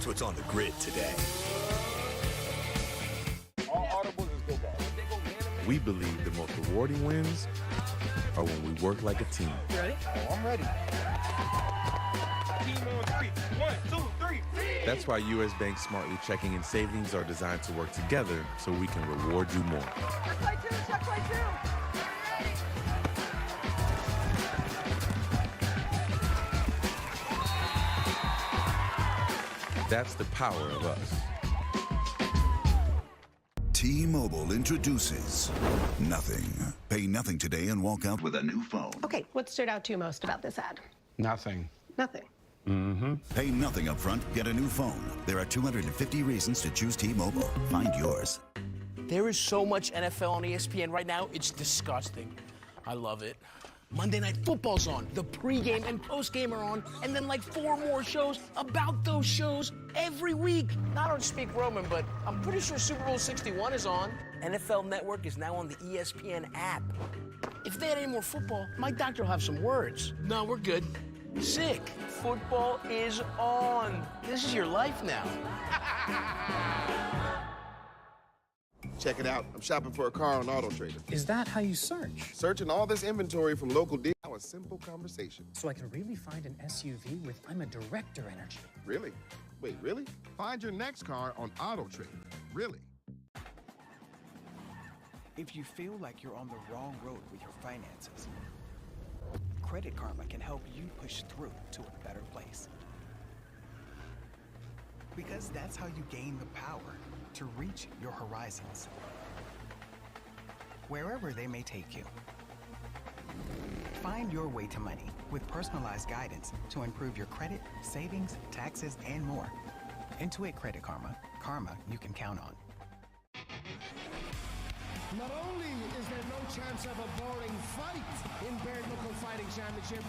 That's what's on the grid today. All audibles is good ball. We believe the most rewarding wins are when we work like a team. You ready? Oh, I'm ready. Team on 3. 1, 2, 3. That's why U.S. Bank Smartly Checking and Savings are designed to work together so we can reward you more. Check by two, check by two. That's the power of us. T-Mobile introduces nothing. Pay nothing today and walk out with a new phone. Okay, what stood out to you most about this ad? Nothing. Nothing. Pay nothing up front, get a new phone. There are 250 reasons to choose T-Mobile. Find yours. There is so much NFL on ESPN right now, it's disgusting. I love it. Monday Night Football's on, the pregame and postgame are on, and then like 4 more shows about those shows every week. I don't speak Roman, but I'm pretty sure Super Bowl 61 is on. NFL Network is now on the ESPN app. If they had any more football, my doctor will have some words. No, we're good. Sick. Football is on. This is your life now. Check it out. I'm shopping for a car on Auto Trader. Is that how you search? Searching all this inventory from local dealers. Now a simple conversation. So I can really find an SUV with I'm a director energy. Really? Wait, really? Find your next car on Auto Trader. Really? If you feel like you're on the wrong road with your finances, Credit Karma can help you push through to a better place. Because that's how you gain the power to reach your horizons, wherever they may take you. Find your way to money with personalized guidance to improve your credit, savings, taxes, and more. Intuit Credit Karma. Karma you can count on. Not only is there no chance of a boring fight in Bare Knuckle Fighting Championship,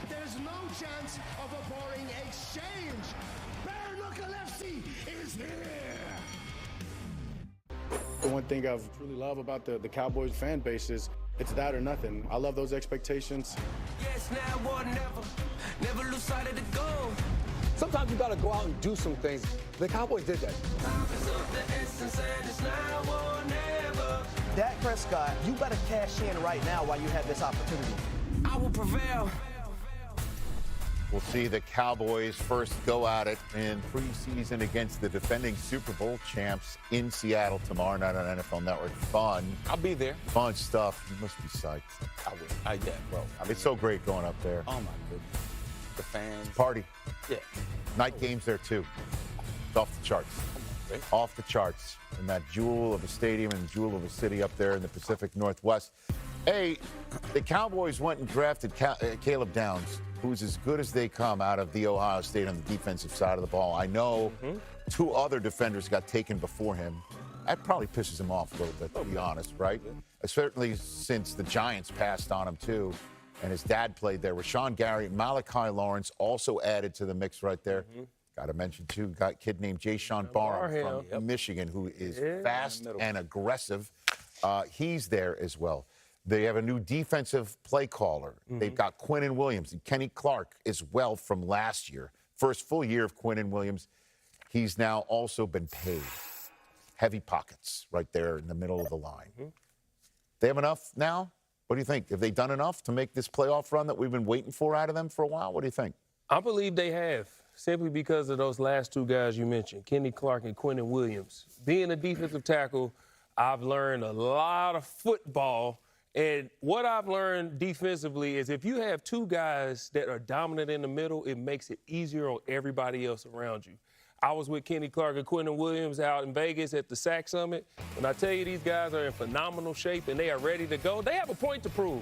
there's no chance of a boring exchange. Bare Knuckle FC is here! The one thing I've truly love about the Cowboys fan base is it's that or nothing. I love those expectations. Yes, now or never. Never lose sight of the goal. Sometimes you gotta go out and do some things. The Cowboys did that. Dak Prescott, you better cash in right now while you have this opportunity. I will prevail. We'll see the Cowboys first go at it in preseason against the defending Super Bowl champs in Seattle tomorrow night on NFL Network. Fun. I'll be there. Fun stuff. You must be psyched. I will. I get, bro. It's so great going up there. Oh, my goodness. The fans. Party. Yeah. Night games there, too. It's off the charts. Off the charts. In that jewel of a stadium and jewel of a city up there in the Pacific Northwest. Hey, the Cowboys went and drafted Caleb Downs, who's as good as they come out of the Ohio State on the defensive side of the ball. I know 2 other defenders got taken before him. That probably pisses him off a little bit, to be honest, right? Certainly since the Giants passed on him, too, and his dad played there. Rashawn Gary, Malachi Lawrence also added to the mix right there. Got to mention, too, got a kid named Jayshon Barham from Michigan who is fast and aggressive. He's there as well. They have a new defensive play caller. They've got Quinnen Williams and Kenny Clark as well from last year. First full year of Quinnen Williams. He's now also been paid. Heavy pockets right there in the middle of the line. They have enough now? What do you think? Have they done enough to make this playoff run that we've been waiting for out of them for a while? What do you think? I believe they have, simply because of those last 2 guys you mentioned, Kenny Clark and Quinnen Williams. Being a defensive tackle, I've learned a lot of football. And what I've learned defensively is if you have 2 guys that are dominant in the middle, it makes it easier on everybody else around you. I was with Kenny Clark and Quinnen Williams out in Vegas at the SAC Summit. When I tell you these guys are in phenomenal shape and they are ready to go, they have a point to prove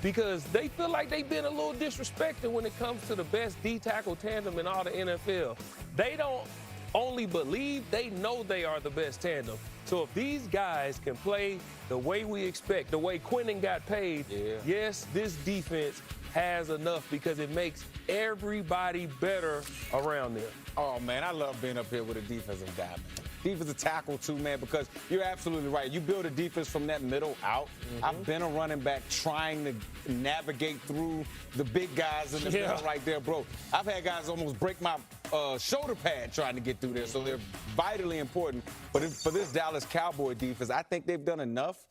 because they feel like they've been a little disrespected when it comes to the best D-tackle tandem in all the NFL. They don't only believe, they know they are the best tandem. So if these guys can play the way we expect, the way Quinnen got paid, yes, this defense has enough because it makes everybody better around them. Oh, man, I love being up here with a defensive guy, man. Defensive tackle, too, man, because you're absolutely right. You build a defense from that middle out. I've been a running back trying to navigate through the big guys in the middle right there, bro. I've had guys almost break my shoulder pad trying to get through there, so they're vitally important. But for this Dallas Cowboy defense, I think they've done enough.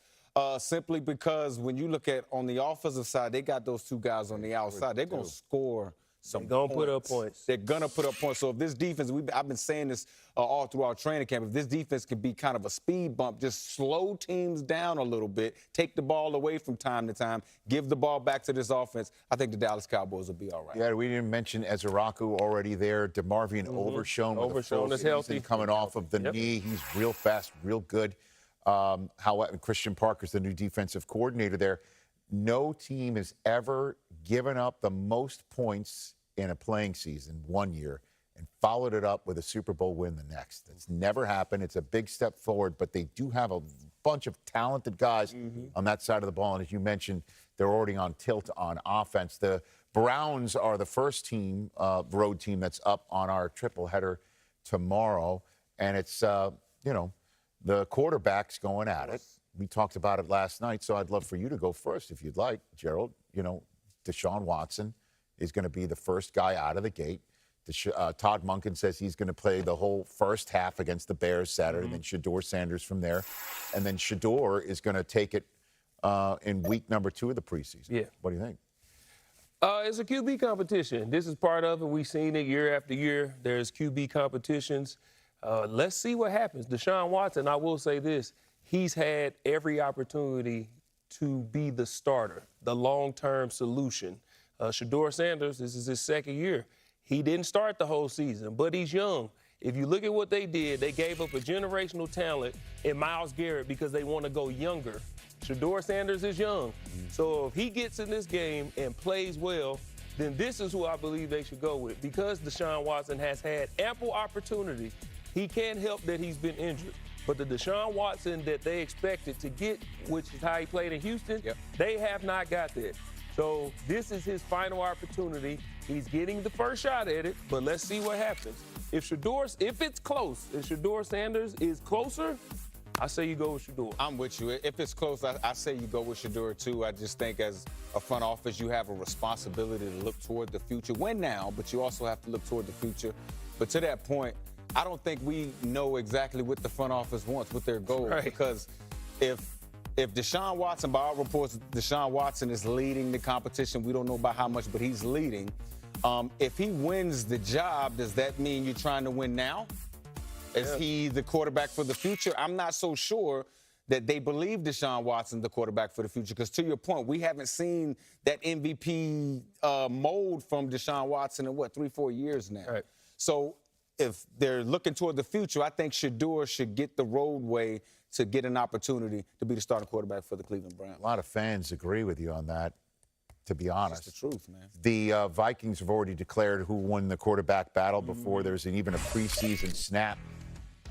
Simply because when you look at on the offensive side, they got those two guys on the outside. They're going to score some They're going to put up points. They're going to put up points. So if this defense, I've been saying this all throughout training camp, if this defense can be kind of a speed bump, just slow teams down a little bit, take the ball away from time to time, give the ball back to this offense, I think the Dallas Cowboys will be all right. Yeah, we didn't mention Ezeraku already there. DeMarvion Overshown is healthy. Coming off of the knee. He's real fast, real good. Christian Parker's the new defensive coordinator there. No team has ever given up the most points in a playing season one year and followed it up with a Super Bowl win the next. It's never happened. It's a big step forward, but they do have a bunch of talented guys on that side of the ball. And as you mentioned, they're already on tilt on offense. The Browns are the first team, road team that's up on our triple header tomorrow. And it's, the quarterback's going at it. We talked about it last night, so I'd love for you to go first if you'd like, Gerald. Deshaun Watson is going to be the first guy out of the gate. Todd Monken says he's going to play the whole first half against the Bears Saturday, and then Shedeur Sanders from there. And then Shedeur is going to take it in week number 2 of the preseason. Yeah. What do you think? It's a QB competition. This is part of it. We've seen it year after year. There's QB competitions. Let's see what happens. Deshaun Watson, I will say this, he's had every opportunity to be the starter, the long-term solution. Shedeur Sanders, this is his second year. He didn't start the whole season, but he's young. If you look at what they did, they gave up a generational talent in Myles Garrett because they want to go younger. Shedeur Sanders is young. So if he gets in this game and plays well, then this is who I believe they should go with. Because Deshaun Watson has had ample opportunity, he can't help that he's been injured. But the Deshaun Watson that they expected to get, which is how he played in Houston, they have not got that. So this is his final opportunity. He's getting the first shot at it, but let's see what happens. If it's close, if Shedeur Sanders is closer, I say you go with Shedeur. I'm with you. If it's close, I say you go with Shedeur, too. I just think as a front office, you have a responsibility to look toward the future. Win now, but you also have to look toward the future. But to that point, I don't think we know exactly what the front office wants, what their goal is. Because if Deshaun Watson, by our reports, Deshaun Watson is leading the competition. We don't know by how much, but he's leading. If he wins the job, does that mean you're trying to win now? Is he the quarterback for the future? I'm not so sure that they believe Deshaun Watson the quarterback for the future. Because to your point, we haven't seen that MVP mold from Deshaun Watson in, 3-4 years now. Right. So if they're looking toward the future, I think Shedeur should get the roadway to get an opportunity to be the starting quarterback for the Cleveland Browns. A lot of fans agree with you on that, to be honest. It's the truth, man. The Vikings have already declared who won the quarterback battle before there's even a preseason snap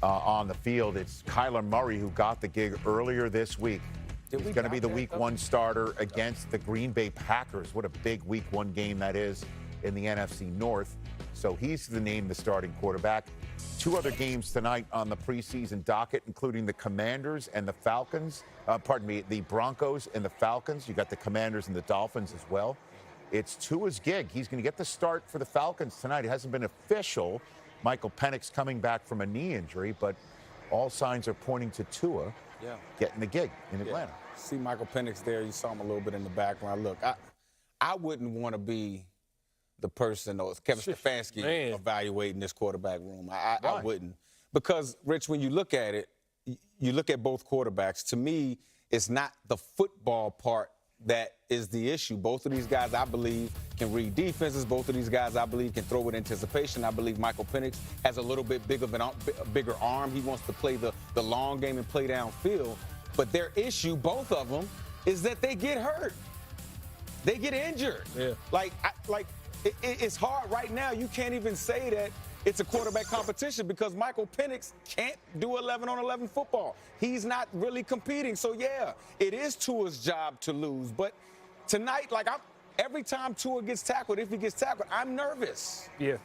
on the field. It's Kyler Murray who got the gig earlier this week. He's going to be the Week 1 starter against the Green Bay Packers. What a big Week 1 game that is in the NFC North. So he's the starting quarterback. 2 other games tonight on the preseason docket, including the Commanders and the Falcons. The Broncos and the Falcons. You got the Commanders and the Dolphins as well. It's Tua's gig. He's going to get the start for the Falcons tonight. It hasn't been official. Michael Penix coming back from a knee injury, but all signs are pointing to Tua getting the gig in Atlanta. See Michael Penix there. You saw him a little bit in the background. Look, I wouldn't want to be the person, or Kevin Stefanski, evaluating this quarterback room. I wouldn't. Because, Rich, when you look at it, you look at both quarterbacks. To me, it's not the football part that is the issue. Both of these guys, I believe, can read defenses. Both of these guys, I believe, can throw with anticipation. I believe Michael Penix has a little bit bigger arm. He wants to play the long game and play downfield. But their issue, both of them, is that they get hurt. They get injured. It's hard right now. You can't even say that it's a quarterback competition because Michael Penix can't do 11-on-11 football. He's not really competing. So, yeah, it is Tua's job to lose. But tonight, every time Tua gets tackled, if he gets tackled, I'm nervous. Yeah.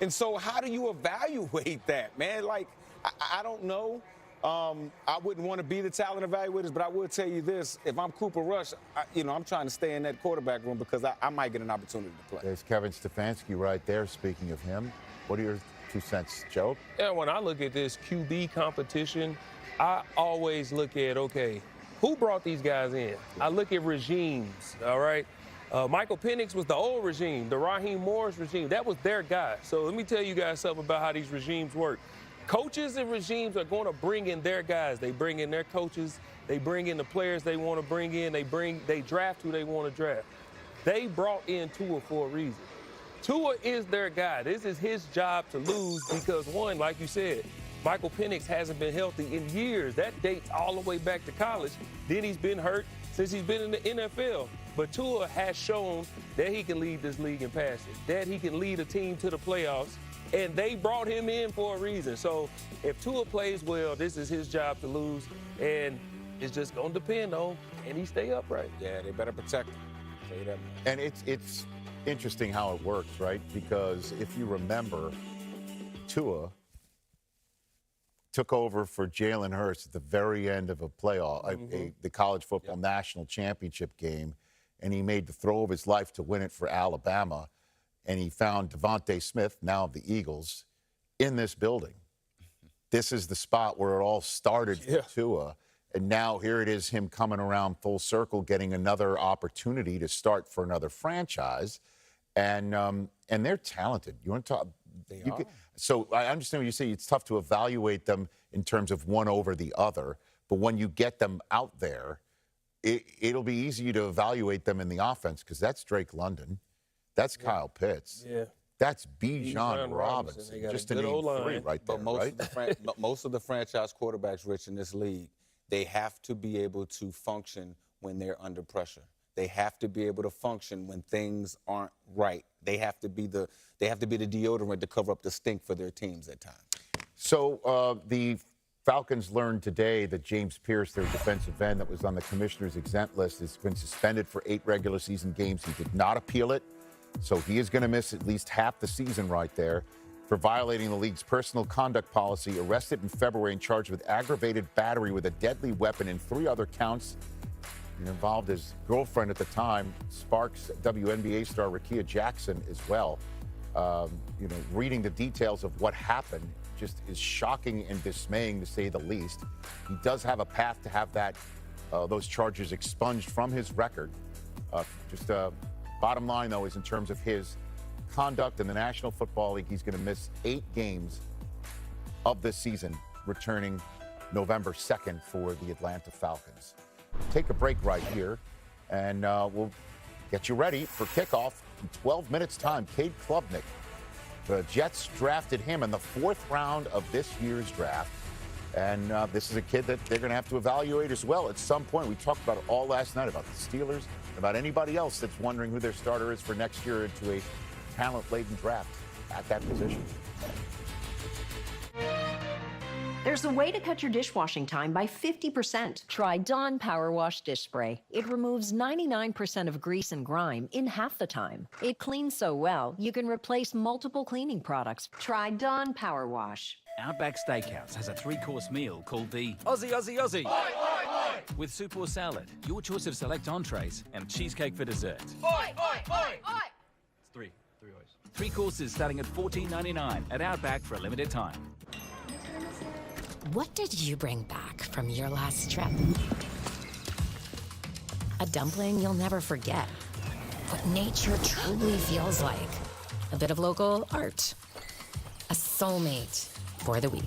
And so how do you evaluate that, man? Like, I don't know. I wouldn't want to be the talent evaluators, but I will tell you this. If I'm Cooper Rush, I'm trying to stay in that quarterback room because I might get an opportunity to play. There's Kevin Stefanski right there, speaking of him. What are your 2 cents, Joe? Yeah, when I look at this QB competition, I always look at, okay, who brought these guys in? I look at regimes, all right? Michael Penix was the old regime, the Raheem Morris regime. That was their guy. So let me tell you guys something about how these regimes work. Coaches and regimes are going to bring in their guys. They bring in their coaches. They bring in the players they want to bring in. They draft who they want to draft. They brought in Tua for a reason. Tua is their guy. This is his job to lose because, one, like you said, Michael Penix hasn't been healthy in years. That dates all the way back to college. Then he's been hurt since he's been in the NFL. But Tua has shown that he can lead this league in passing, that he can lead a team to the playoffs, and they brought him in for a reason. So if Tua plays well, this is his job to lose, and it's just going to depend on, can he stay upright? Yeah, they better protect him. Say that. And it's interesting how it works, right? Because if you remember, Tua took over for Jalen Hurts at the very end of a playoff, the college football national championship game, and he made the throw of his life to win it for Alabama, and he found Devontae Smith, now of the Eagles, in this building. This is the spot where it all started for Tua, and now here it is, him coming around full circle, getting another opportunity to start for another franchise, and they're talented. You want to talk? So I understand what you say. It's tough to evaluate them in terms of one over the other, but when you get them out there, it'll be easy to evaluate them in the offense because that's Drake London, that's Kyle Pitts, that's Bijan Robinson. Just to name 3 right there, but most of the franchise quarterbacks, Rich, in this league, they have to be able to function when they're under pressure. They have to be able to function when things aren't right. They have to be the deodorant to cover up the stink for their teams at times. So the Falcons learned today that James Pierce, their defensive end that was on the commissioner's exempt list, has been suspended for 8 regular season games. He did not appeal it, so he is going to miss at least half the season right there for violating the league's personal conduct policy, arrested in February and charged with aggravated battery with a deadly weapon and 3 other counts. And involved his girlfriend at the time, Sparks WNBA star Rakia Jackson as well. Reading the details of what happened just is shocking and dismaying, to say the least. He does have a path to have those charges expunged from his record. Bottom line, though, is in terms of his conduct in the National Football League, he's going to miss 8 games of this season, returning November 2nd for the Atlanta Falcons. Take a break right here, and we'll get you ready for kickoff in 12 minutes' time. Cade Klubnik. The Jets drafted him in the 4th round of this year's draft. And this is a kid that they're going to have to evaluate as well at some point. We talked about it all last night, about the Steelers, about anybody else that's wondering who their starter is for next year into a talent-laden draft at that position. There's a way to cut your dishwashing time by 50%. Try Dawn Power Wash Dish Spray. It removes 99% of grease and grime in half the time. It cleans so well, you can replace multiple cleaning products. Try Dawn Power Wash. Outback Steakhouse has a 3-course meal called the Aussie, Aussie, Aussie. Oi, oi, oi. With soup or salad, your choice of select entrees, and cheesecake for dessert. Oi, oi, oi, oi. It's 3 oys. 3 courses starting at $14.99 at Outback for a limited time. What did you bring back from your last trip? A dumpling you'll never forget. What nature truly feels like. A bit of local art. A soulmate for the week.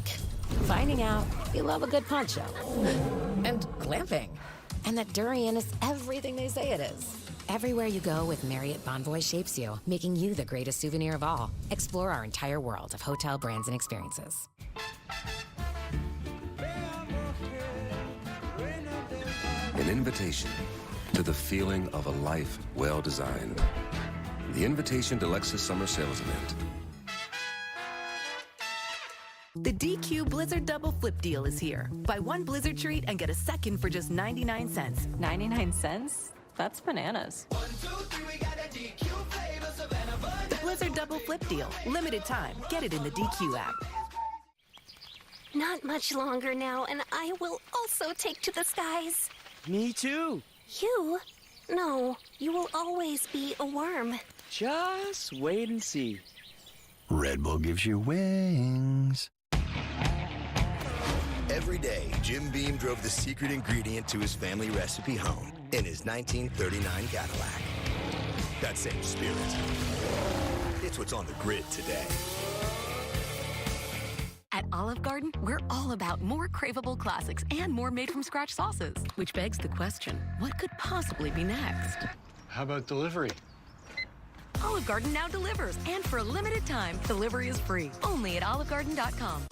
Finding out you love a good poncho. And glamping. And that durian is everything they say it is. Everywhere you go with Marriott Bonvoy shapes you, making you the greatest souvenir of all. Explore our entire world of hotel brands and experiences. An invitation to the feeling of a life well designed. The invitation to Lexus Summer Sales Event. The DQ Blizzard Double Flip Deal is here. Buy 1 Blizzard treat and get a second for just 99 cents. 99 cents? That's bananas. 1, 2, 3, we got Blizzard Double Flip Deal. Limited time. Get it in the DQ app. Not much longer now, and I will also take to the skies. Me too. You? No, you will always be a worm. Just wait and see. Red Bull gives you wings. Every day, Jim Beam drove the secret ingredient to his family recipe home in his 1939 Cadillac. That same spirit. It's what's on the grid today. At Olive Garden, we're all about more craveable classics and more made-from-scratch sauces. Which begs the question, what could possibly be next? How about delivery? Olive Garden now delivers, and for a limited time, delivery is free. Only at olivegarden.com.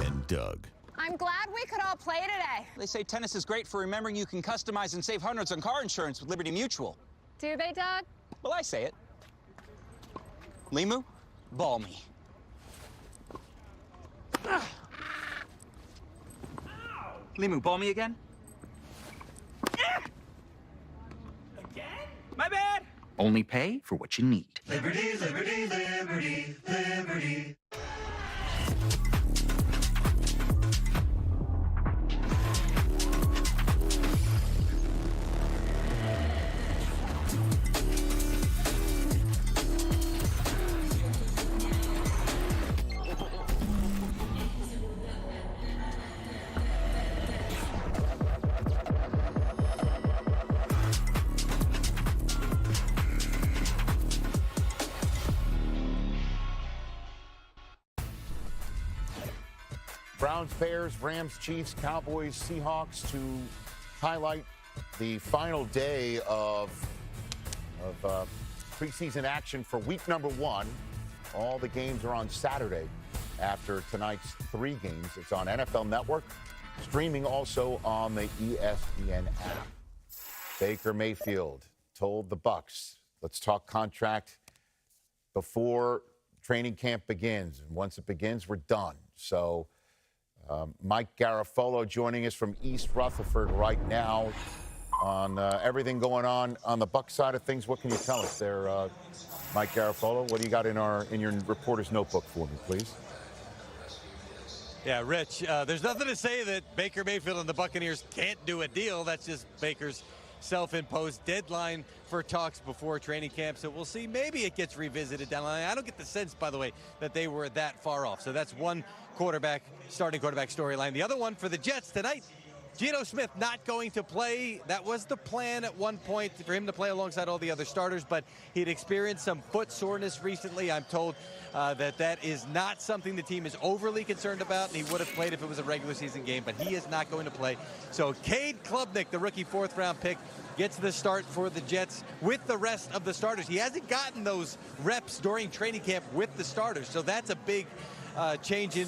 And Doug. I'm glad we could all play today. They say tennis is great for remembering you can customize and save hundreds on car insurance with Liberty Mutual. Do they, Doug? Well, I say it. Limu, ball me. Limu, ball me again? Again? My bad! Only pay for what you need. Liberty, liberty, liberty, liberty. Browns, Bears, Rams, Chiefs, Cowboys, Seahawks to highlight the final day of preseason action for week number 1. All the games are on Saturday after tonight's 3 games. It's on NFL Network, streaming also on the ESPN app. Baker Mayfield told the Bucs, let's talk contract before training camp begins. And once it begins, we're done. So Mike Garafolo joining us from East Rutherford right now on everything going on the Bucs side of things. What can you tell us there, Mike Garafolo? What do you got in your reporter's notebook for me, please? Yeah, Rich, there's nothing to say that Baker Mayfield and the Buccaneers can't do a deal. That's just Baker's self-imposed deadline for talks before training camp. So we'll see. Maybe it gets revisited down the line. I don't get the sense, by the way, that they were that far off. So that's one starting quarterback storyline. The other one for the Jets tonight, Geno Smith not going to play. That was the plan at one point for him to play alongside all the other starters, but he'd experienced some foot soreness recently. I'm told that is not something the team is overly concerned about, and he would have played if it was a regular season game, but he is not going to play. So Cade Klubnik, the rookie 4th-round pick, gets the start for the Jets with the rest of the starters. He hasn't gotten those reps during training camp with the starters, so that's a big change in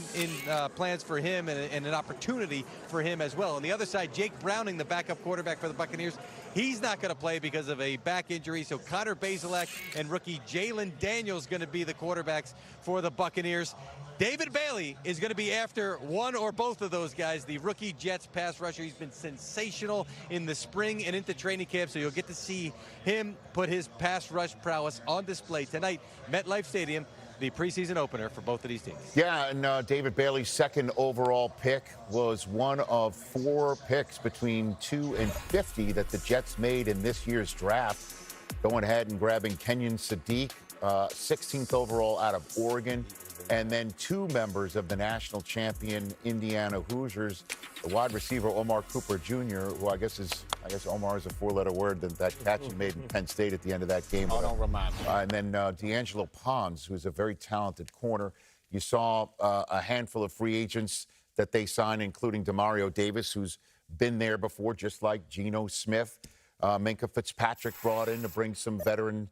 plans for him and an opportunity for him as well. On the other side, Jake Browning, the backup quarterback for the Buccaneers, he's not going to play because of a back injury. So Connor Bazelak and rookie Jalen Daniels going to be the quarterbacks for the Buccaneers. David Bailey is going to be after one or both of those guys, the rookie Jets pass rusher. He's been sensational in the spring and into training camp, so you'll get to see him put his pass rush prowess on display tonight, MetLife Stadium, the preseason opener for both of these teams. Yeah, and David Bailey's 2nd overall pick was one of 4 picks between 2 and 50 that the Jets made in this year's draft, going ahead and grabbing Kenyon Sadiq, 16th overall out of Oregon, and then 2 members of the national champion Indiana Hoosiers, the wide receiver Omar Cooper Jr., who I guess Omar is a 4-letter word, that catch he made in Penn State at the end of that game. Oh, don't remind me. And then D'Angelo Pons, who's a very talented corner. You saw a handful of free agents that they signed, including Demario Davis, who's been there before, just like Geno Smith. Minkah Fitzpatrick brought in to bring some veteran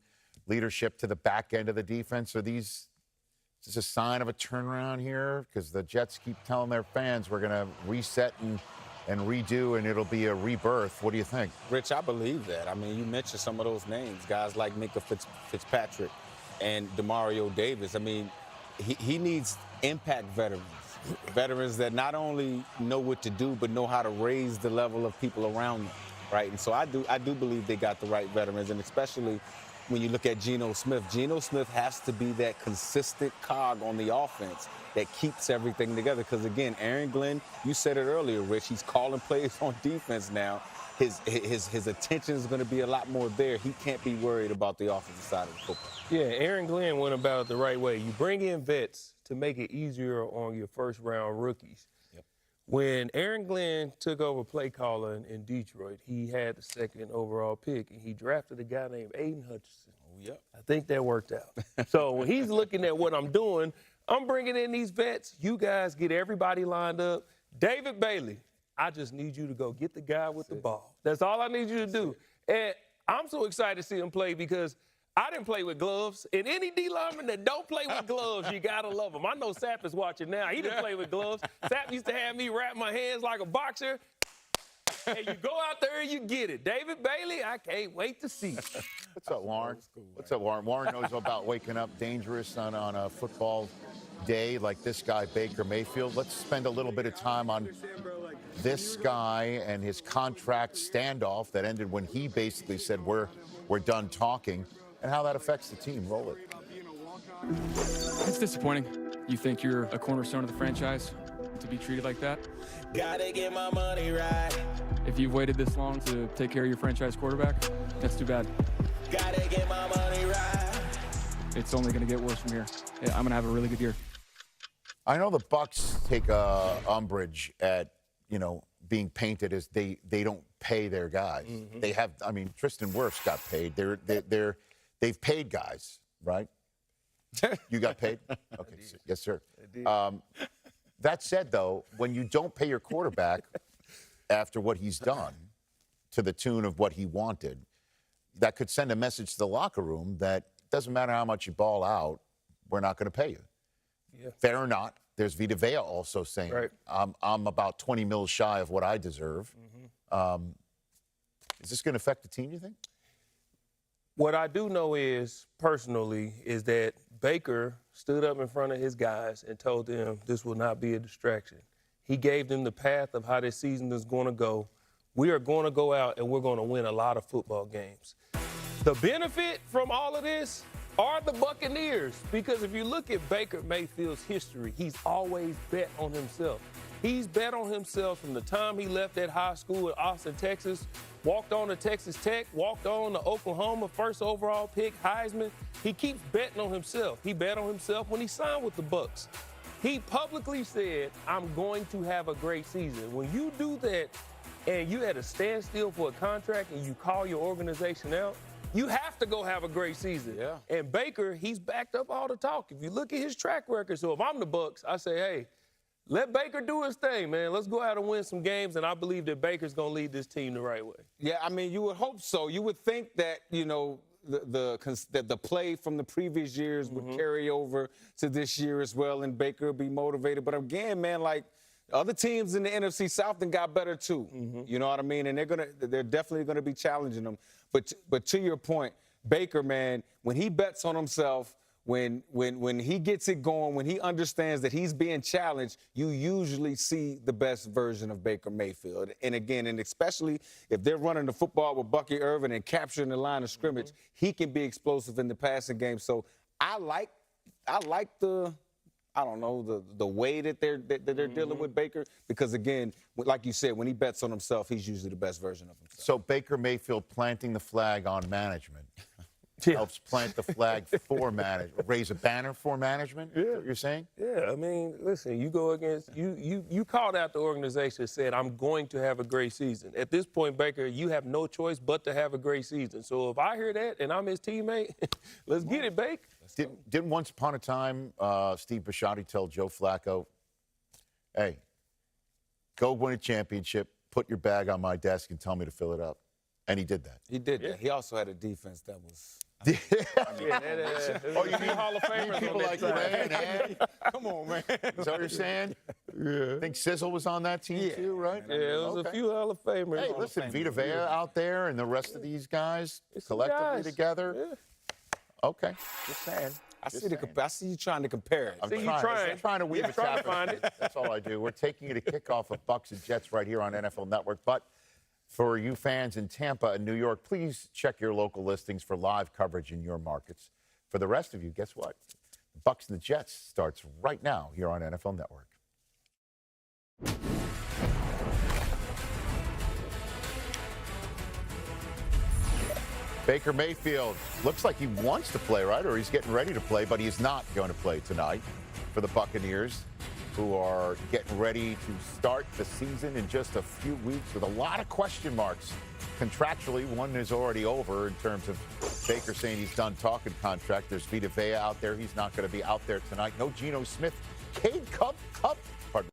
leadership to the back end of the defense. So is this a sign of a turnaround here? Because the Jets keep telling their fans we're going to reset and redo, and it'll be a rebirth. What do you think? Rich, I believe that. I mean, you mentioned some of those names, guys like Minkah Fitzpatrick and Demario Davis. I mean, he needs impact veterans that not only know what to do, but know how to raise the level of people around them, right? And so I do believe they got the right veterans, and especially when you look at Geno Smith has to be that consistent cog on the offense that keeps everything together. Because, again, Aaron Glenn, you said it earlier, Rich, he's calling plays on defense now. His attention is going to be a lot more there. He can't be worried about the offensive side of the football. Yeah, Aaron Glenn went about it the right way. You bring in vets to make it easier on your first-round rookies. Yep. When Aaron Glenn took over play calling in Detroit, he had the second overall pick, and he drafted a guy named Aiden Hutchinson. Oh, yep. I think that worked out. So when he's looking at what I'm doing, I'm bringing in these vets. You guys get everybody lined up. David Bailey, I just need you to go get the guy with the ball. That's all I need you to do. And I'm so excited to see him play because I didn't play with gloves. And any D lineman that don't play with gloves, you got to love him. I know Sapp is watching now. He didn't play with gloves. Sapp used to have me wrap my hands like a boxer. And you go out there and you get it. David Bailey, I can't wait to see. What's up, Warren? What's up, Warren? Warren knows about waking up dangerous on a football day like this guy, Baker Mayfield. Let's spend a little bit of time on this guy and his contract standoff that ended when he basically said, we're done talking, and how that affects the team. Roll it. It's disappointing. You think you're a cornerstone of the franchise to be treated like that? Gotta get my money right. If you've waited this long to take care of your franchise quarterback, that's too bad. Gotta get my money right. It's only going to get worse from here. Yeah, I'm going to have a really good year. I know the Bucs take umbrage at, being painted as they don't pay their guys. Mm-hmm. They have, Tristan Wirfs got paid. They've paid guys, right? You got paid? Okay, yes, sir. That said, though, when you don't pay your quarterback after what he's done to the tune of what he wanted, that could send a message to the locker room that doesn't matter how much you ball out, we're not going to pay you. Yeah. Fair or not, there's Vita Vea also saying, right. I'm about 20 mils shy of what I deserve. Mm-hmm. Is this going to affect the team, you think? What I do know is, personally, is that Baker stood up in front of his guys and told them this will not be a distraction. He gave them the path of how this season is going to go. We are going to go out and we're going to win a lot of football games. The benefit from all of this are the Buccaneers, because if you look at Baker Mayfield's history, he's always bet on himself. He's bet on himself from the time he left that high school in Austin, Texas, walked on to Texas Tech, walked on to Oklahoma, first overall pick, Heisman. He keeps betting on himself. He bet on himself when he signed with the Bucs. He publicly said, I'm going to have a great season. When you do that and you at a standstill for a contract and you call your organization out, you have to go have a great season. Yeah. And Baker, he's backed up all the talk. If you look at his track record, so if I'm the Bucs, I say, hey, let Baker do his thing, man. Let's go out and win some games, and I believe that Baker's going to lead this team the right way. Yeah, you would hope so. You would think that, the play from the previous years would carry over to this year as well, and Baker would be motivated. But again, man, other teams in the NFC South then got better too. Mm-hmm. You know what I mean? And they're definitely gonna be challenging them. But to your point, Baker, man, when he bets on himself, when he gets it going, when he understands that he's being challenged, you usually see the best version of Baker Mayfield. And again, and especially if they're running the football with Bucky Irvin and capturing the line of scrimmage, he can be explosive in the passing game. So I like the way that they're dealing with Baker, because again, like you said, when he bets on himself, he's usually the best version of himself. So Baker Mayfield planting the flag on management helps plant the flag for management, raise a banner for management. Yeah. Is that what you're saying? Yeah, listen, you go against you called out the organization and said, I'm going to have a great season. At this point, Baker, you have no choice but to have a great season. So if I hear that and I'm his teammate, let's get it, Baker. Didn't once upon a time Steve Bisciotti tell Joe Flacco, hey, go win a championship, put your bag on my desk and tell me to fill it up? And he did that. He did that. He also had a defense that was... You need Hall of Famers people like Ray and Ed? Come on, man. Is that what you're saying? Yeah. I think Sizzle was on that team too, right? Yeah, it was a few Hall of Famers. Hey, listen, Vita Vea out there and the rest of these guys collectively together. Yeah. Okay, just saying. I see you trying to compare it. I'm trying to weave a find tapestry. That's all I do. We're taking you to kickoff of Bucs and Jets right here on NFL Network. But For you fans in Tampa and New York, please check your local listings for live coverage in your markets. For the rest of you, guess what? The Bucs and the Jets starts right now here on NFL Network. Baker Mayfield looks like he wants to play, right? Or he's getting ready to play, but he's not going to play tonight for the Buccaneers, who are getting ready to start the season in just a few weeks with a lot of question marks. Contractually, one is already over in terms of Baker saying he's done talking contract. There's Vita Vea out there. He's not going to be out there tonight. No Geno Smith. Cade Cup. Pardon.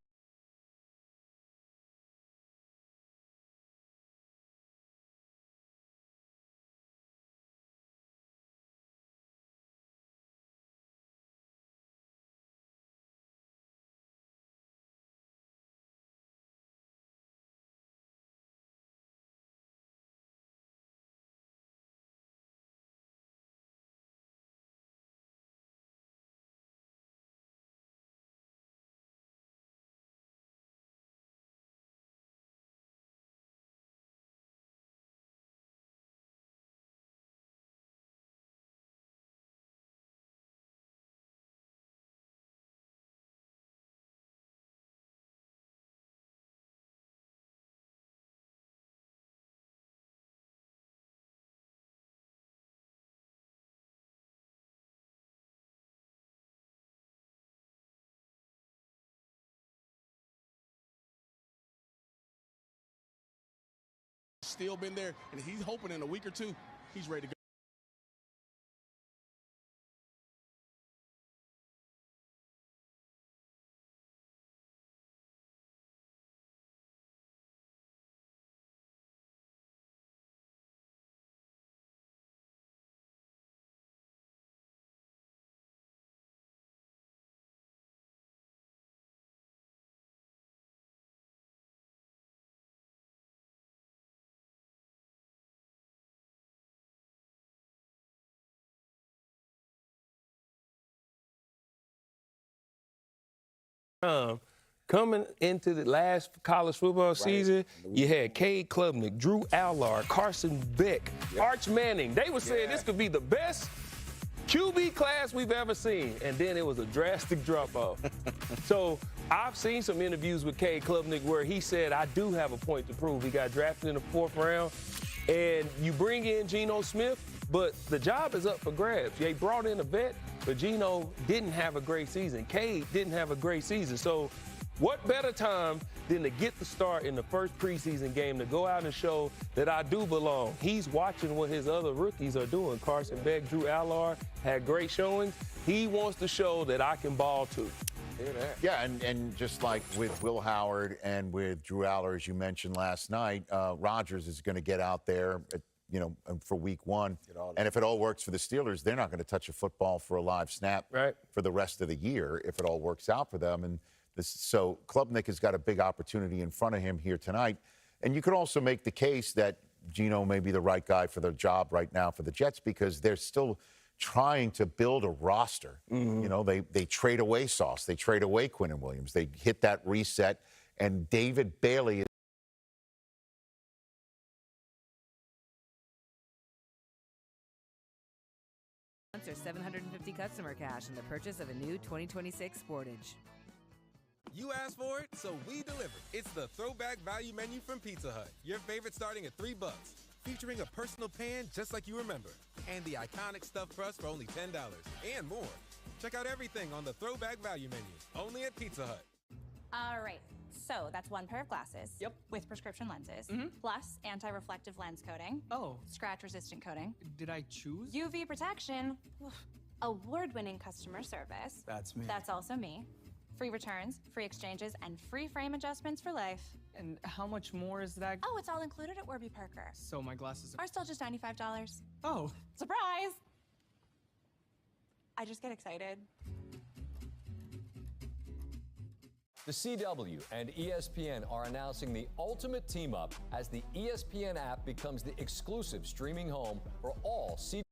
Still been there, and he's hoping in a week or two he's ready to go. Coming into the last college football season, you had Cade Klubnik, Drew Allard, Carson Beck, Arch Manning. They were saying this could be the best QB class we've ever seen, and then it was a drastic drop-off. So I've seen some interviews with Cade Klubnik where he said, I do have a point to prove. He got drafted in the 4th round, and you bring in Geno Smith, but the job is up for grabs. They brought in a vet, but Geno didn't have a great season. Cade didn't have a great season. So what better time than to get the start in the first preseason game to go out and show that I do belong? He's watching what his other rookies are doing. Carson Beck, Drew Allard had great showings. He wants to show that I can ball too. Yeah, and just like with Will Howard and with Drew Allard, as you mentioned last night, Rodgers is going to get out there, for week 1. And if it all works for the Steelers, they're not going to touch a football for a live snap for the rest of the year if it all works out for them. And so Klubnik has got a big opportunity in front of him here tonight. And you could also make the case that Geno may be the right guy for the job right now for the Jets because they're still trying to build a roster. They trade away Sauce. They trade away Quinnen Williams. They hit that reset. And David Bailey Sponsor $750 customer cash in the purchase of a new 2026 Sportage. You asked for it, so we delivered. It's the Throwback Value Menu from Pizza Hut. Your favorite starting at $3, featuring a personal pan just like you remember, and the iconic stuffed crust for only $10 and more. Check out everything on the Throwback Value Menu, only at Pizza Hut. All right, so that's one pair of glasses. Yep. With prescription lenses, plus anti-reflective lens coating. Oh. Scratch-resistant coating. Did I choose? UV protection. Award-winning customer service. That's me. That's also me. Free returns, free exchanges, and free frame adjustments for life. And how much more is that? Oh, it's all included at Warby Parker. So my glasses are still just $95. Oh. Surprise! I just get excited. The CW and ESPN are announcing the ultimate team-up as the ESPN app becomes the exclusive streaming home for all CW.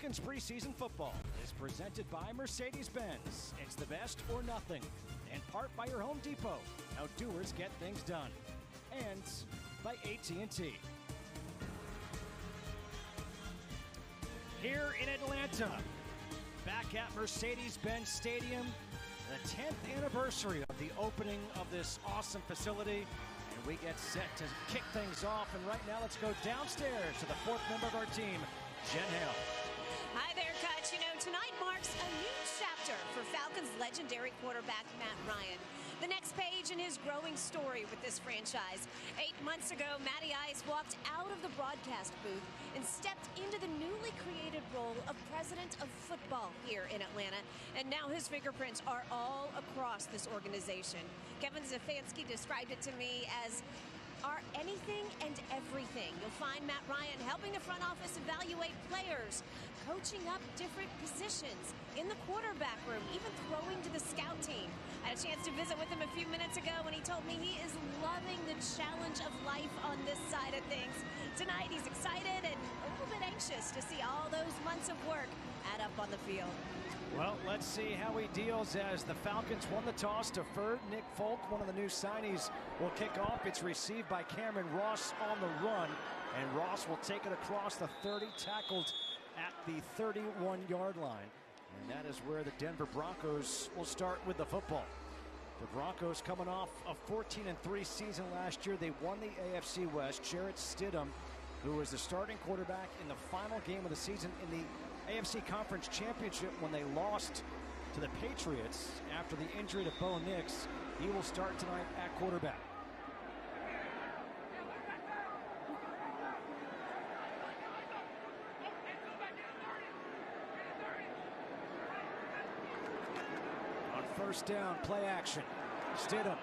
Falcons preseason football is presented by Mercedes-Benz. It's the best or nothing. In part by your Home Depot. How doers get things done. And by AT&T. Here in Atlanta, back at Mercedes-Benz Stadium, the 10th anniversary of the opening of this awesome facility. And we get set to kick things off. And right now, let's go downstairs to the fourth member of our team, Jen Hale. Hi there, Coach. You know, tonight marks a new chapter for Falcons legendary quarterback Matt Ryan. The next page in his growing story with this franchise. 8 months ago, Matty Ice walked out of the broadcast booth and stepped into the newly created role of president of football here in Atlanta. And now his fingerprints are all across this organization. Kevin Stefanski described it to me as our anything and everything. You'll find Matt Ryan helping the front office evaluate players, coaching up different positions in the quarterback room, even throwing to the scout team. I had a chance to visit with him a few minutes ago, and he told me he is loving the challenge of life on this side of things. Tonight, he's excited and a little bit anxious to see all those months of work add up on the field. Well, let's see how he deals as the Falcons won the toss, deferred. Nick Folk, one of the new signees, will kick off. It's received by Cameron Ross on the run, and Ross will take it across the 30, tackled at the 31-yard line. And that is where the Denver Broncos will start with the football. The Broncos coming off a 14-3 season last year. They won the AFC West. Jarrett Stidham, who was the starting quarterback in the final game of the season in the AFC Conference Championship when they lost to the Patriots after the injury to Bo Nix. He will start tonight at quarterback. On first down, play action. Stidham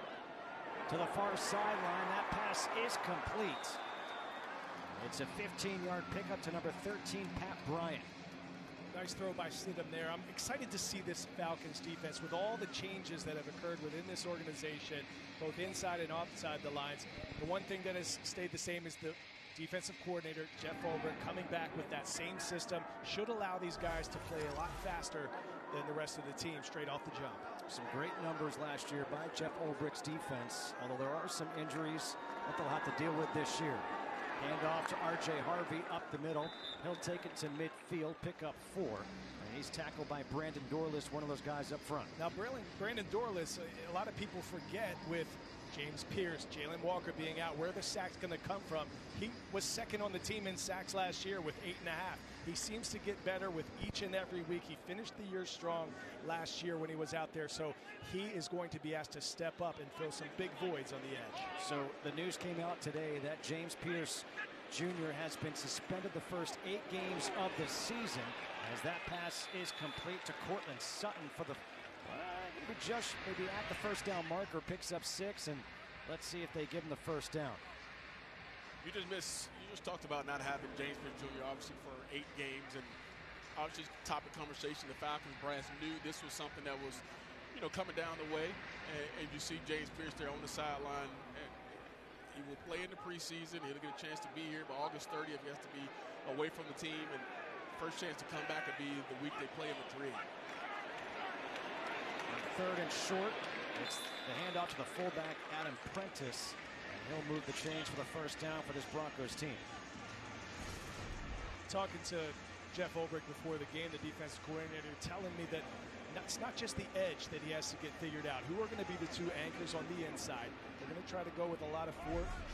to the far sideline. That pass is complete. It's a 15-yard pickup to number 13, Pat Bryant. Nice throw by Stidham there. I'm excited to see this Falcons defense with all the changes that have occurred within this organization, both inside and outside the lines. The one thing that has stayed the same is the defensive coordinator, Jeff Ulbrich, coming back with that same system. Should allow these guys to play a lot faster than the rest of the team straight off the jump. Some great numbers last year by Jeff Ulbrich's defense, although there are some injuries that they'll have to deal with this year. Hand off to R.J. Harvey up the middle. He'll take it to midfield, pick up 4. And he's tackled by Brandon Dorless, one of those guys up front. Now, Brandon Dorless, a lot of people forget with James Pierce, Jalen Walker being out, where the sack's going to come from. He was second on the team in sacks last year with 8.5. He seems to get better with each and every week. He finished the year strong last year when he was out there, so he is going to be asked to step up and fill some big voids on the edge. So the news came out today that James Pierce Jr. has been suspended the first 8 games of the season as that pass is complete to Cortland Sutton for the maybe at the first down marker, picks up 6, and let's see if they give him the first down. You just talked about not having James Pierce Jr. obviously for 8 games, and obviously topic conversation. The Falcons brass knew this was something that was, coming down the way, and you see James Pierce there on the sideline. He will play in the preseason. He'll get a chance to be here, but August 30th he has to be away from the team, and first chance to come back will be the week they play in the 3. Third and short. It's the handoff to the fullback, Adam Prentice. And he'll move the chains for the first down for this Broncos team. Talking to Jeff Ulbrich before the game, the defensive coordinator, telling me that it's not just the edge that he has to get figured out. Who are going to be the 2 anchors on the inside? They're going to try to go with a lot of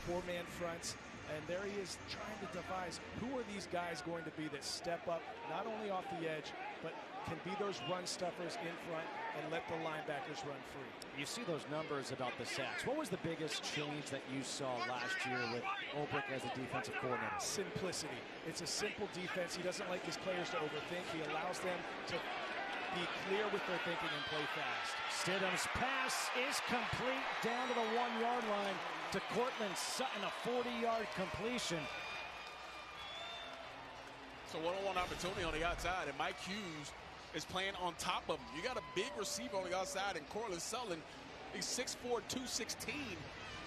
four-man fronts. And there he is trying to devise who are these guys going to be that step up, not only off the edge, but can be those run stuffers in front and let the linebackers run free. You see those numbers about the sacks. What was the biggest change that you saw last year with Ulbrich as a defensive coordinator? Simplicity. It's a simple defense. He doesn't like his players to overthink. He allows them to be clear with their thinking and play fast. Stidham's pass is complete down to the 1-yard line to Cortland Sutton, a 40-yard completion. So one-on-one opportunity on the outside, and Mike Hughes is playing on top of him. You got a big receiver on the outside, and Cortland Sutton, he's 6'4", 216,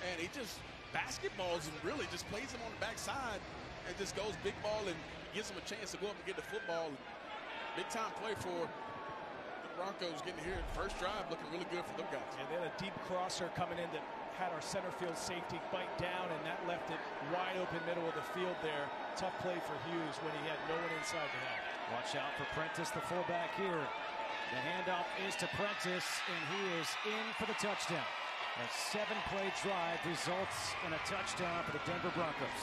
and he just basketballs and really just plays him on the backside and just goes big ball and gives him a chance to go up and get the football. Big-time play for the Broncos getting here. First drive looking really good for them guys. And they had a deep crosser coming in that had our center field safety bite down, and that left it wide open middle of the field there. Tough play for Hughes when he had no one inside the half. Watch out for Prentice, the fullback here. The handoff is to Prentice, and he is in for the touchdown. A 7-play drive results in a touchdown for the Denver Broncos.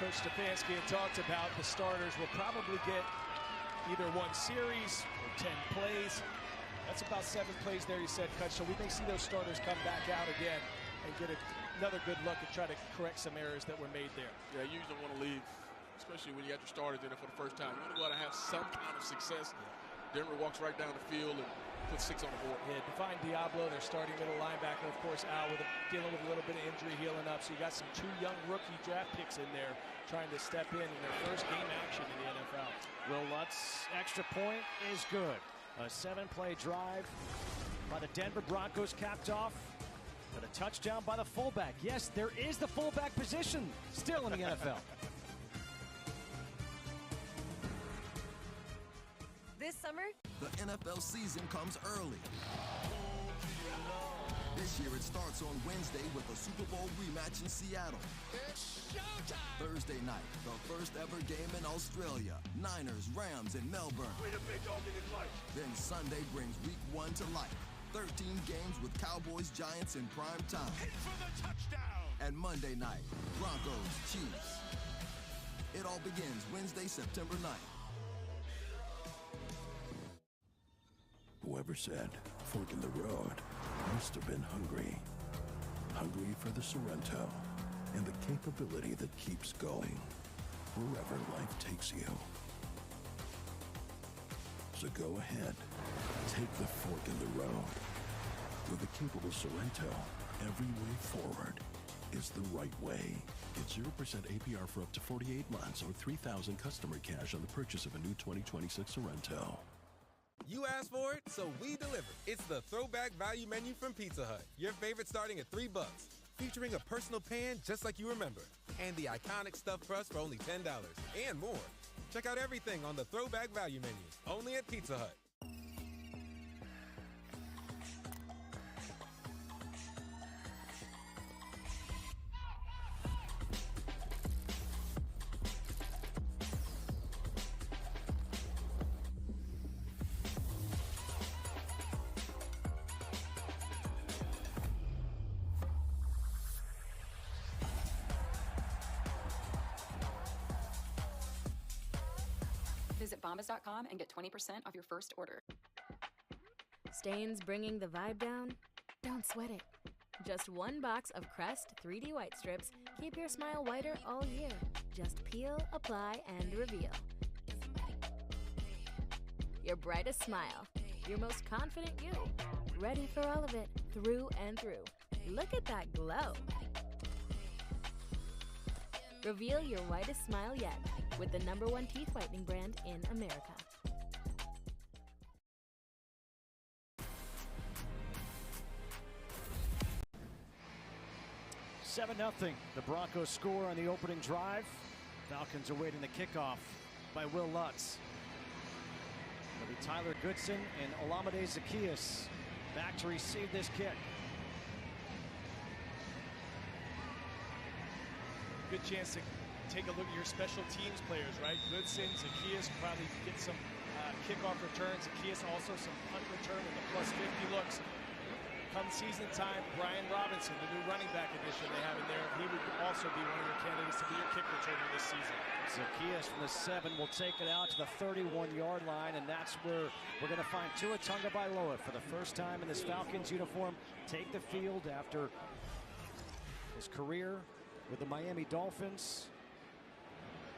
Coach Stefanski had talked about the starters will probably get either one series or 10 plays. That's about 7 plays there, he said, Coach. So we may see those starters come back out again and get another good look and try to correct some errors that were made there. Yeah, you usually don't want to leave, especially when you got your starters in it for the first time. You want to go out and have some kind of success. Denver walks right down the field and puts 6 on the board. Yeah, Divine Diablo, their starting middle linebacker, of course, out dealing with a little bit of injury, healing up. So you got some 2 young rookie draft picks in there trying to step in their first game action in the NFL. Will Lutz, extra point is good. A 7-play drive by the Denver Broncos capped off with a touchdown by the fullback. Yes, there is the fullback position still in the NFL. This summer, the NFL season comes early. This year it starts on Wednesday with a Super Bowl rematch in Seattle. It's showtime! Thursday night, the first ever game in Australia. Niners, Rams in Melbourne. Way to big dog in his life. Then Sunday brings week 1 to life. 13 games with Cowboys, Giants in prime time. Hit for the touchdown! And Monday night, Broncos, Chiefs. It all begins Wednesday, September 9th. Whoever said fork in the road must have been hungry. Hungry for the Sorrento and the capability that keeps going wherever life takes you. So go ahead, take the fork in the road. With a capable Sorrento, every way forward is the right way. Get 0% APR for up to 48 months or $3,000 customer cash on the purchase of a new 2026 Sorrento. You asked for it, so we deliver. It's the throwback value menu from Pizza Hut. Your favorite starting at $3, featuring a personal pan just like you remember, and the iconic stuffed crust for only $10 and more. Check out everything on the throwback value menu, only at Pizza Hut. Visit bombas.com and get 20% off your first order. Stains bringing the vibe down? Don't sweat it. Just 1 box of Crest 3D White Strips keep your smile whiter all year. Just peel, apply, and reveal. Your brightest smile. Your most confident you. Ready for all of it, through and through. Look at that glow. Reveal your whitest smile yet with the #1 teeth whitening brand in America. Seven 0. The Broncos score on the opening drive. Falcons awaiting the kickoff by Will Lutz. It'll be Tyler Goodson and Olamide Zaccheaus back to receive this kick. Good chance to take a look at your special teams players, right? Goodson, Zaccheaus probably get some kickoff returns. Zaccheaus also some punt return in the +50 looks. Come season time, Brian Robinson, the new running back addition they have in there, he would also be one of your candidates to be your kick returner this season. Zaccheaus from the 7 will take it out to the 31-yard line, and that's where we're going to find Tua Tagovailoa for the first time in this Falcons uniform take the field after his career with the Miami Dolphins.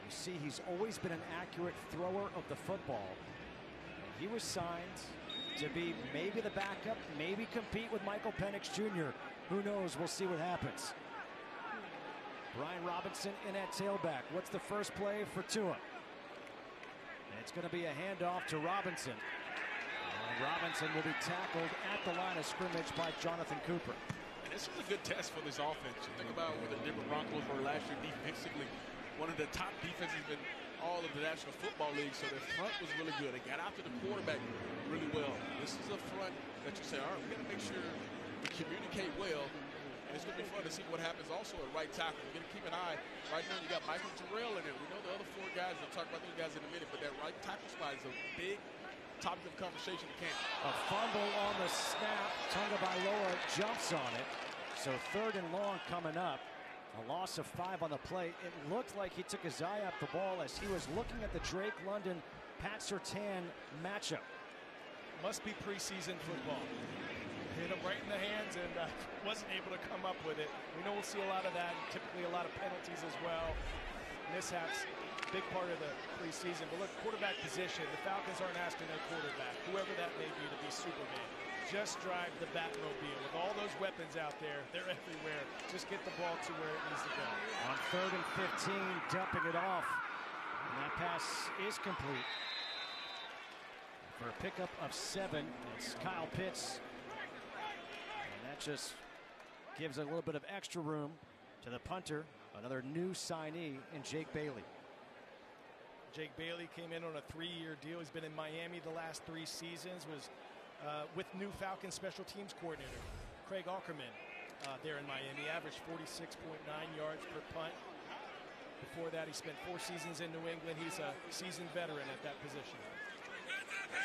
You see, he's always been an accurate thrower of the football. He was signed to be maybe the backup, maybe compete with Michael Penix Jr. Who knows? We'll see what happens. Brian Robinson in at tailback. What's the first play for Tua? It's going to be a handoff to Robinson. And Robinson will be tackled at the line of scrimmage by Jonathan Cooper. This is a good test for this offense. You think about where the Denver Broncos were last year defensively. One of the top defenses been all of the National Football League, so their front was really good. They got out to the quarterback really well. This is a front that you say, all right, we got to make sure we communicate well. And it's going to be fun to see what happens also at right tackle. We're going to keep an eye. Right now, you got Michael Terrell in there. We know the other 4 guys. We'll talk about those guys in a minute. But that right tackle spot is a big topic of conversation in camp. A fumble on the snap. Tonga Bailoa jumps on it. So 3rd and long coming up. A loss of 5 on the play. It looked like he took his eye off the ball as he was looking at the Drake London Pat Surtain matchup. Must be preseason football. Hit him right in the hands and wasn't able to come up with it. We know we'll see a lot of that, and typically a lot of penalties as well. Mishaps, big part of the preseason. But look, quarterback position, the Falcons aren't asking their quarterback, whoever that may be, to be Superman. Just drive the Batmobile. With all those weapons out there, they're everywhere. Just get the ball to where it needs to go. On 3rd and 15, dumping it off. And that pass is complete. For a pickup of 7, it's Kyle Pitts. And that just gives a little bit of extra room to the punter, another new signee in Jake Bailey. Jake Bailey came in on a 3-year deal. He's been in Miami the last 3 seasons, was with new Falcons special teams coordinator Craig Aukerman there in Miami. Averaged 46.9 yards per punt. Before that, he spent 4 seasons in New England. He's a seasoned veteran at that position.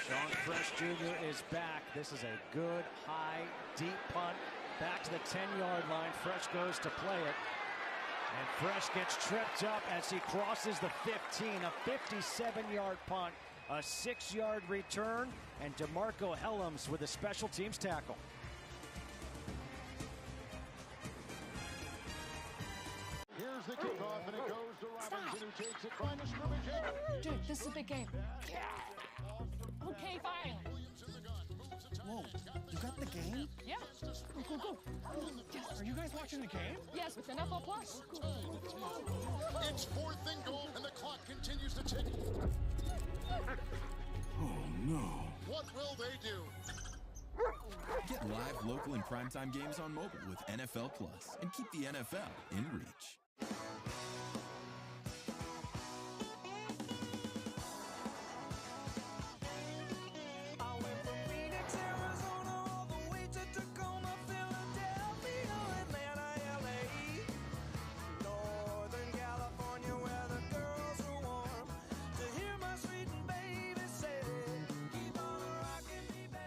Sean Fresh Jr. is back. This is a good, high, deep punt. Back to the 10-yard line. Fresh goes to play it. And Fresh gets tripped up as he crosses the 15. A 57-yard punt, a 6-yard return, and DeMarco Helms with a special teams tackle. Here's the kickoff, and it goes to Robinson, who takes it from the scrimmage. Dude, this is a big game. Okay, fine. Whoa, you got the game? Yeah. Go. Are you guys watching the game? Yes, with NFL Plus. It's 4th and goal, and the clock continues to tick. Oh, no. What will they do? Get live, local, and primetime games on mobile with NFL Plus, and keep the NFL in reach.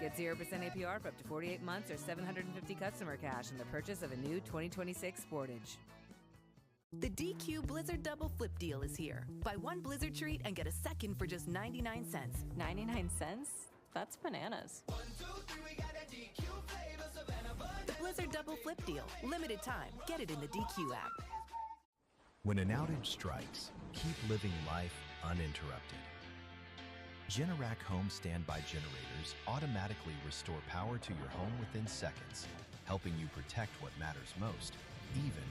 Get 0% APR for up to 48 months or $750 customer cash in the purchase of a new 2026 Sportage. The DQ Blizzard Double Flip Deal is here. Buy 1 Blizzard treat and get a second for just 99 cents. 99 cents? That's bananas. 1, 2, 3, we got a DQ flavor, Savannah. The Blizzard Double Flip Deal. Limited time. Get it in the DQ app. When an outage strikes, keep living life uninterrupted. Generac Home Standby Generators automatically restore power to your home within seconds, helping you protect what matters most, even